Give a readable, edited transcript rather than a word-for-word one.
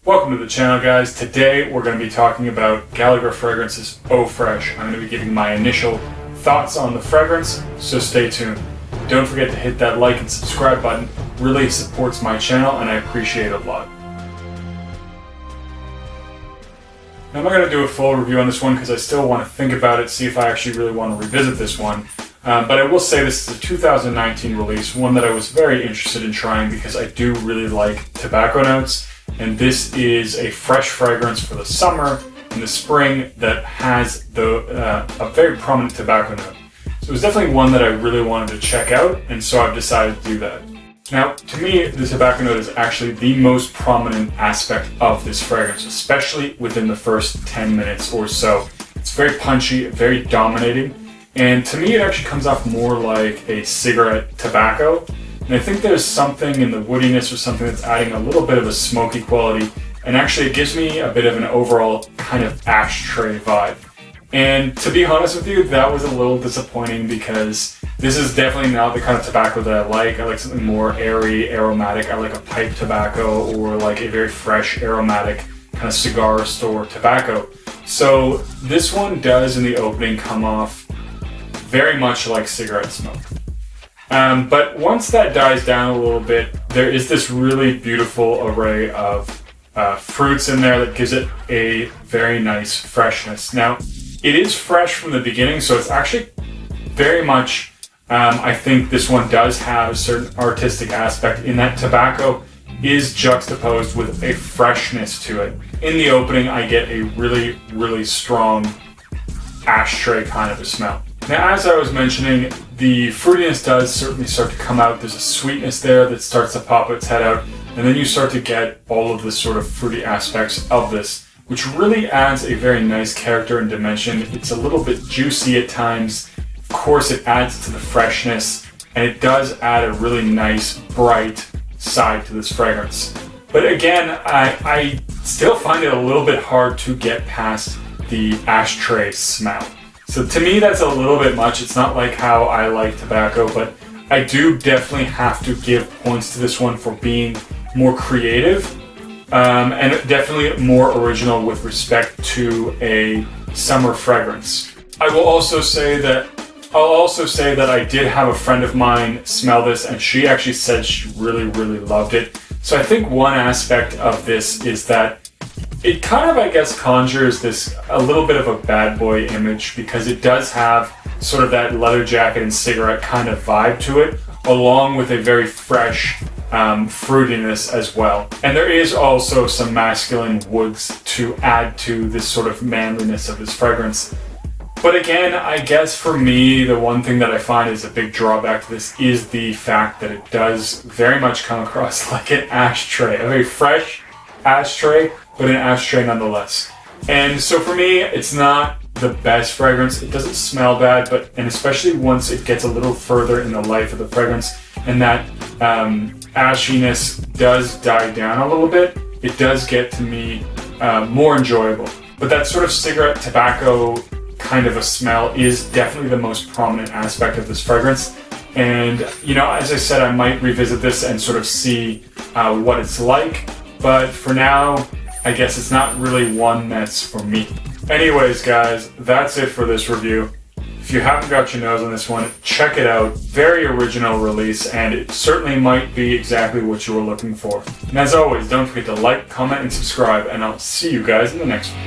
Welcome to the channel, guys. Today we're going to be talking about Gallagher Fragrance's Eau Fraiche. I'm going to be giving my initial thoughts on the fragrance, so stay tuned. Don't forget to hit that like and subscribe button. It really supports my channel and I appreciate it a lot. Now, I'm not going to do a full review on this one because I still want to think about it, see if I actually really want to revisit this one. But I will say this is a 2019 release, one that I was very interested in trying because I do really like tobacco notes. And this is a fresh fragrance for the summer and the spring that has a very prominent tobacco note. So it was definitely one that I really wanted to check out, and so I've decided to do that. Now, to me, the tobacco note is actually the most prominent aspect of this fragrance, especially within the first 10 minutes or so. It's very punchy, very dominating, and to me it actually comes off more like a cigarette tobacco. And I think there's something in the woodiness or something that's adding a little bit of a smoky quality, and actually it gives me a bit of an overall kind of ashtray vibe. And to be honest with you, that was a little disappointing because this is definitely not the kind of tobacco that I like. I like something more airy, aromatic. I like a pipe tobacco or like a very fresh, aromatic kind of cigar store tobacco. So this one does in the opening come off very much like cigarette smoke. But once that dies down a little bit, there is this really beautiful array of fruits in there that gives it a very nice freshness. Now, it is fresh from the beginning, so it's actually very much, I think this one does have a certain artistic aspect in that tobacco is juxtaposed with a freshness to it. In the opening, I get a really, really strong ashtray kind of a smell. Now, as I was mentioning, the fruitiness does certainly start to come out. There's a sweetness there that starts to pop its head out, and then you start to get all of the sort of fruity aspects of this, which really adds a very nice character and dimension. It's a little bit juicy at times. Of course, it adds to the freshness, and it does add a really nice, bright side to this fragrance. But again, I still find it a little bit hard to get past the ashtray smell. So to me, that's a little bit much. It's not like how I like tobacco, but I do definitely have to give points to this one for being more creative and definitely more original with respect to a summer fragrance. I'll also say that I did have a friend of mine smell this, and she actually said she really, really loved it. So I think one aspect of this is that it kind of, I guess, conjures this a little bit of a bad boy image because it does have sort of that leather jacket and cigarette kind of vibe to it, along with a very fresh fruitiness as well. And there is also some masculine woods to add to this sort of manliness of this fragrance. But again, I guess for me, the one thing that I find is a big drawback to this is the fact that it does very much come across like an ashtray, a very fresh ashtray, but an ashtray nonetheless. And so for me, it's not the best fragrance. It doesn't smell bad, and especially once it gets a little further in the life of the fragrance and that ashiness does die down a little bit, it does get to me more enjoyable. But that sort of cigarette tobacco kind of a smell is definitely the most prominent aspect of this fragrance. And, you know, as I said, I might revisit this and sort of see what it's like. But for now, I guess it's not really one that's for me. Anyways, guys, that's it for this review. If you haven't got your nose on this one, check it out. Very original release, and it certainly might be exactly what you were looking for. And as always, don't forget to like, comment, and subscribe, and I'll see you guys in the next one.